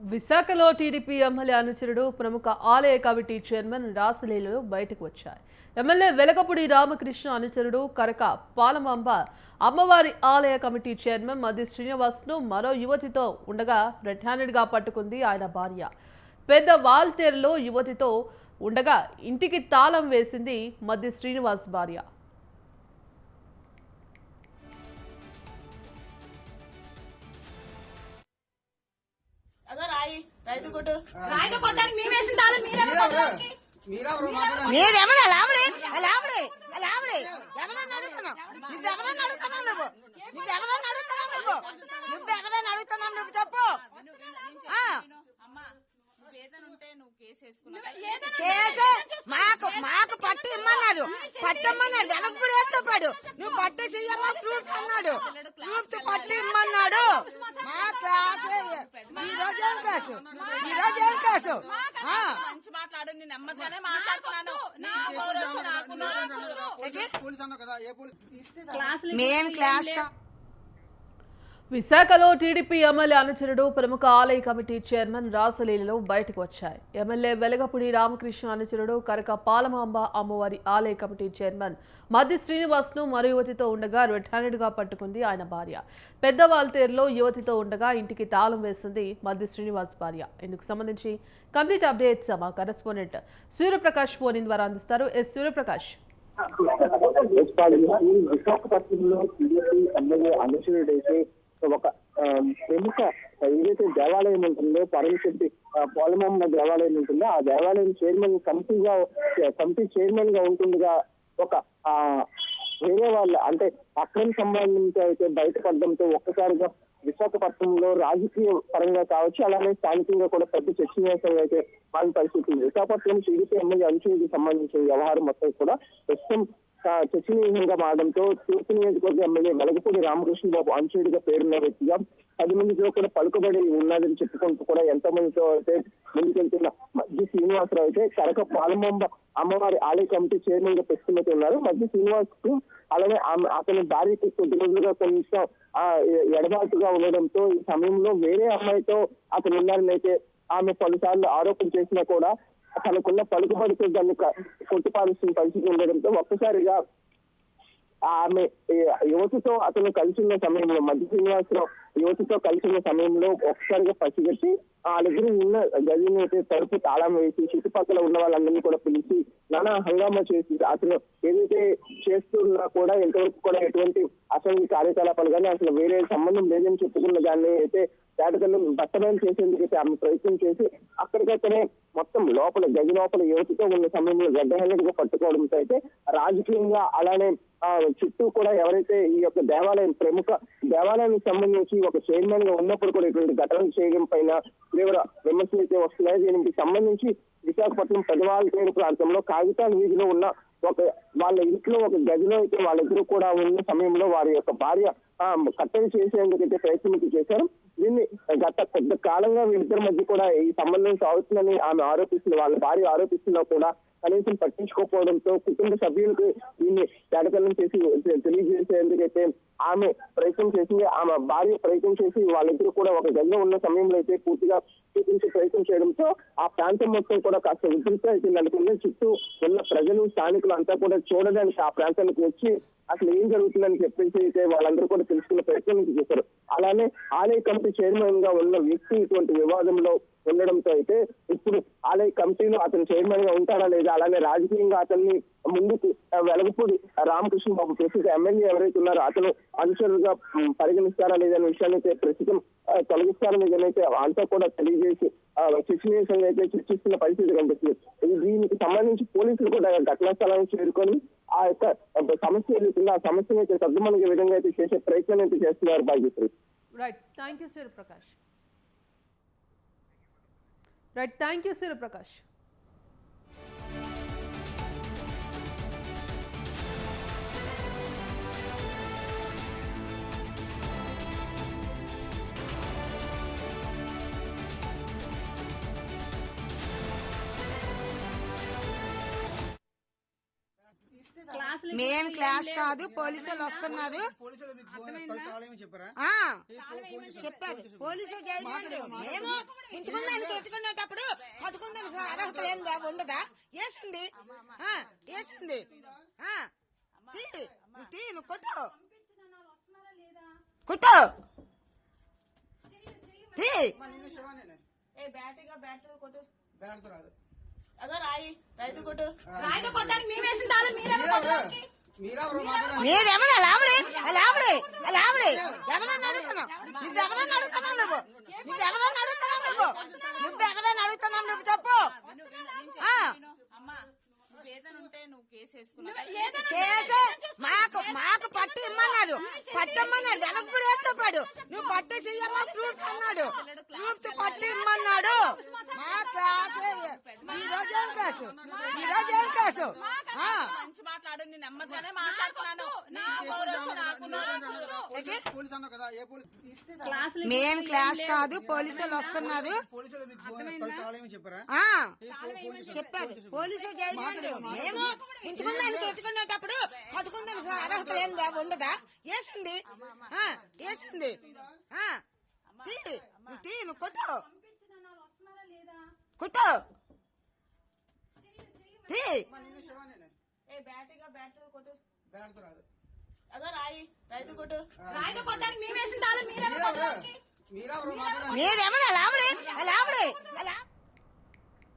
విశాఖలో TDP MLA అనుచరుడు ప్రముఖ ఆలయ కమిటీ చైర్మన్ రాసలీలలో బయటకు వచ్చాయి. ఎమ్మెల్యే వెలగపూడి రామకృష్ణ అనుచరుడు కరక పాలమాంబ అమ్మవారి ఆలయ కమిటీ చైర్మన్ మద్ది శ్రీనివాస్ను మరో యువతితో ఉండగా రెడ్ హ్యాండెడ్గా పట్టుకుంది ఆయన భార్య. పెద్ద వాల్తేరులో యువతితో ఉండగా ఇంటికి తాళం వేసింది మద్ది శ్రీనివాస్ భార్య. మీరేమన్నా లాభడే లాభడే లాభడే ఎవరన్నా అడుగుతున్నావు నువ్వెవరన్నా అడుగుతున్నావు నువ్వెవరన్నా అడుగుతున్నావు నువ్వు చెప్పు. కేసే మాకు పట్టి ఇమ్మన్నాడు పట్టమ్మన్నాడు వెనకప్పుడు ఏం చెప్పాడు నువ్వు పట్టి సీఎం ప్రూఫ్స్ అన్నాడు ప్రూఫ్స్ పట్టి ఇమ్మన్నాడు. మా క్లాసే ఈ రోజు ఏం క్లాసు మేం క్లాస్ విశాఖలో టీడీపీ ఎమ్మెల్యే అనుచరుడు ప్రముఖ ఆలయ కమిటీ చైర్మన్ రాసలీలలో బయటకు వచ్చాయి. ఎమ్మెల్యే వెలగపూడి రామకృష్ణ అనుచరుడు కరక పాలమాంబ అమ్మవారి ఆలయ కమిటీ చైర్మన్ మద్ది శ్రీనివాస్ను మరో యువతితో ఉండగా రెడ్ హ్యాండెడ్గా పట్టుకుంది ఆయన భార్య. పెద్ద వాల్తేరులో యువతితో ఉండగా ఇంటికి తాళం వేసింది మద్ది శ్రీనివాస్ భార్య. ఇందుకు సంబంధించి కంప్లీట్ అప్డేట్స్ మా కరెస్పాండెంట్ సూర్యప్రకాష్ ఫోన్ ద్వారా అందిస్తారు. ఎస్ సూర్యప్రకాష్. విశాఖపట్నంలో టీడీపీ ఎమ్మెల్యే అనుచరుడైతే ఒక ప్రముఖ ఏదైతే దేవాలయం ఉంటుందో పరమశెట్టి పోలమమ్మ దేవాలయం ఉంటుందో ఆ దేవాలయం చైర్మన్ కమిటీ చైర్మన్ గా ఉంటుండగా ఒక వేరే వాళ్ళ అంటే అక్రమ సంబంధించి అయితే బయటపడడంతో ఒక్కసారిగా విశాఖపట్నంలో రాజకీయ పరంగా కావచ్చు అలానే స్థానికంగా కూడా పెద్ద చర్చనీయాంశంగా అయితే వాళ్ళ పరిస్థితి. విశాఖపట్నం టీడీపీ ఎమ్మెల్యే అనుచరుడికి సంబంధించిన వ్యవహారం మొత్తం కూడా ప్రస్తుతం చర్చనీయంగా మారడంతో తూర్పు నియోజకవర్గ ఎమ్మెల్యే వెలగపూడి రామకృష్ణ బాబు అనుచరుడిగా పేరున్న వ్యక్తిగా 10 మందితో కూడా పలుకుబడి ఉన్నదని చెప్పుకుంటూ కూడా ఎంతో మందితో అయితే ముందుకెళ్తున్న మద్ది శ్రీనివాసరావు అయితే కరక పాలమాంబ అమ్మవారి ఆలయ కమిటీ చైర్మన్ గా ప్రస్తుతం ఉన్నారు. మద్ది శ్రీనివాస్ కు అలానే అతని భార్యకి కొద్ది రోజులుగా కొంచెం ఎడబాటుగా ఉండడంతో ఈ సమయంలో వేరే అమ్మాయితో అతను ఉన్నారని అయితే ఆమె పలుసార్లు ఆరోపణ చేసినా కూడా తనకున్న పలుకుబడితో దాన్ని కొట్టుపాల్సిన పరిస్థితి ఉండడంతో ఒక్కసారిగా ఆమె యువతితో అతను కలిసిన సమయంలో మద్ది శ్రీనివాసరావు యువతితో కలిసిన సమయంలో ఒక్కసారిగా పసిగట్టి ఆ దగ్గర ఉన్న గదిని అయితే తలుపు తాళం వేసి చుట్టుపక్కల ఉన్న వాళ్ళందరినీ కూడా పిలిచి నానా హంగామా చేసి అతను ఏదైతే చేస్తున్నా కూడా ఎంతవరకు కూడా ఎటువంటి అసలు కార్యకలాపాలు కానీ అసలు వేరే సంబంధం లేదని చెప్పుకున్న దాన్ని అయితే తేటకల్లు బట్టబయలు చేసేందుకైతే ఆమె ప్రయత్నం చేసి అక్కడికక్కడే మొత్తం లోపల గది లోపల యువతితో ఉన్న సమయంలో గడ్డహెల్లడిగా పట్టుకోవడంతో అయితే రాజకీయంగా అలానే చుట్టూ కూడా ఎవరైతే ఈ యొక్క దేవాలయం ప్రముఖ దేవాలయానికి సంబంధించి ఒక చైర్మన్ గా ఉన్నప్పుడు కూడా ఇటువంటి ఘటనలు చేయడం పైన తీవ్ర విమర్శలు అయితే వస్తున్నాయి. దీనికి సంబంధించి విశాఖపట్నం పెదవాల్తేరు ప్రాంతంలో కాగితాల వీధిలో ఉన్న వాళ్ళ ఇంట్లో ఒక గదిలో అయితే వాళ్ళిద్దరూ కూడా ఉన్న సమయంలో వారి యొక్క భార్య కట్టడి చేసేందుకైతే ప్రయత్నం చేశారు. దీన్ని గత కొద్ది కాలంగా వీళ్ళిద్దరి మధ్య కూడా ఈ సంబంధం సాగుతుందని ఆమె ఆరోపిస్తుంది. వాళ్ళ భార్య ఆరోపిస్తున్నా కూడా కనీసం పట్టించుకోకపోవడంతో కుటుంబ సభ్యులకు దీన్ని తేటకల్లం చేసి తెలియజేసేందుకైతే ఆమె ప్రయత్నం చేసింది. ఆమె భార్య ప్రయత్నం చేసి వాళ్ళిద్దరూ కూడా ఒక గదిలో ఉన్న సమయంలో అయితే పూర్తిగా చూపించే ప్రయత్నం చేయడంతో ఆ ప్రాంతం మొత్తం కూడా కాస్త ఉద్రిక్త అయితే నెలకొంది. చుట్టూ ఉన్న ప్రజలు స్థానికులు అంతా కూడా చూడడానికి ఆ ప్రాంతానికి వచ్చి అసలు ఏం జరుగుతుందని చెప్పేసి అయితే వాళ్ళందరూ కూడా తెలుసుకునే ప్రయత్నం చేశారు. అలానే ఆలయ కమిటీ చైర్మన్ గా ఉన్న వ్యక్తి ఇటువంటి వివాదంలో ఉండడంతో అయితే ఇప్పుడు ఆలయ కమిటీలో అతను చైర్మన్ గా ఉంటాడా లేదా అలానే రాజకీయంగా అతన్ని ముందుకు వెలగపూడి రామకృష్ణ బాబు ప్రస్తుత ఎమ్మెల్యే ఎవరైతే ఉన్నారో అతను అనుచరులుగా పరిగణిస్తారా లేదనే విషయాన్ని అయితే ప్రస్తుతం తొలగిస్తారా లేదనైతే అంతా కూడా తెలియజేసి చర్చనీయాంశంగా అయితే చర్చిస్తున్న పరిస్థితి కనిపిస్తుంది. దీనికి సంబంధించి పోలీసులు కూడా ఘటనా స్థలానికి చేరుకొని ఆ యొక్క సమస్య ఏదైతుందో ఆ సమస్యను అయితే సర్దుమణిగే విధంగా అయితే చేసే ప్రయత్నం అయితే చేస్తున్నారు Bhagyashree. Right, thank you Suryaprakash. మేం క్లాస్ కాదు, పోలీసు వాళ్ళు వస్తున్నారు. చెప్పారు పోలీసులు మేము ఉంచుకున్నాం. కొట్టుకునేటప్పుడు కొట్టుకుందానికి అర్హత ఏం ఉండదా? వేసింది వేసింది తీ నువ్వు కొట్టు కొట్టు తీ బ్యాటరీగా బ్యాటరీ కొట్టు అగర్ రైతు కొట్టు రాయితో కొట్టడానికి మేము వేసిందాలు మీరేమన్నా లాభడే లాభడే లాభడే ఎవరన్నా అడుగుతున్నావు నువ్వు ఎవరన్నా అడుగుతున్నావు నువ్వు ఎవరన్నా అడుగుతున్నావు నువ్వు చెప్పు కేసే మాకు పట్టి ఇమ్మన్నాడు పట్టమ్మన్నాడు వెనకప్పుడు చెప్పాడు నువ్వు పట్టి చెయ్యమ్మా ఫ్రూట్స్ అన్నాడు ఫ్రూట్స్ పట్టి ఇమ్మన్నాడు మా క్లాసే ఈ రోజు ఏం క్లాసు మాట్లాడు నేను నెమ్మదిగానే మాట్లాడుతున్నాను మేం క్లాస్ కాదు పోలీసులు వస్తున్నారు చెప్పారు పోలీసులు మేము ఉంచుకున్నాను కొట్టుకునేటప్పుడు కొట్టుకుందానికి అర్హత ఏం ఉండదా? వేసింది వేసింది తీ నువ్వు కొట్టు కొట్టు తీ బ్యాటరీగా బ్యాటరీ కొట్టు అగర్ రైతు కొట్టు రాయితో కొట్టడానికి మేము వేసిందాలు మీరేమన్నా లాభడే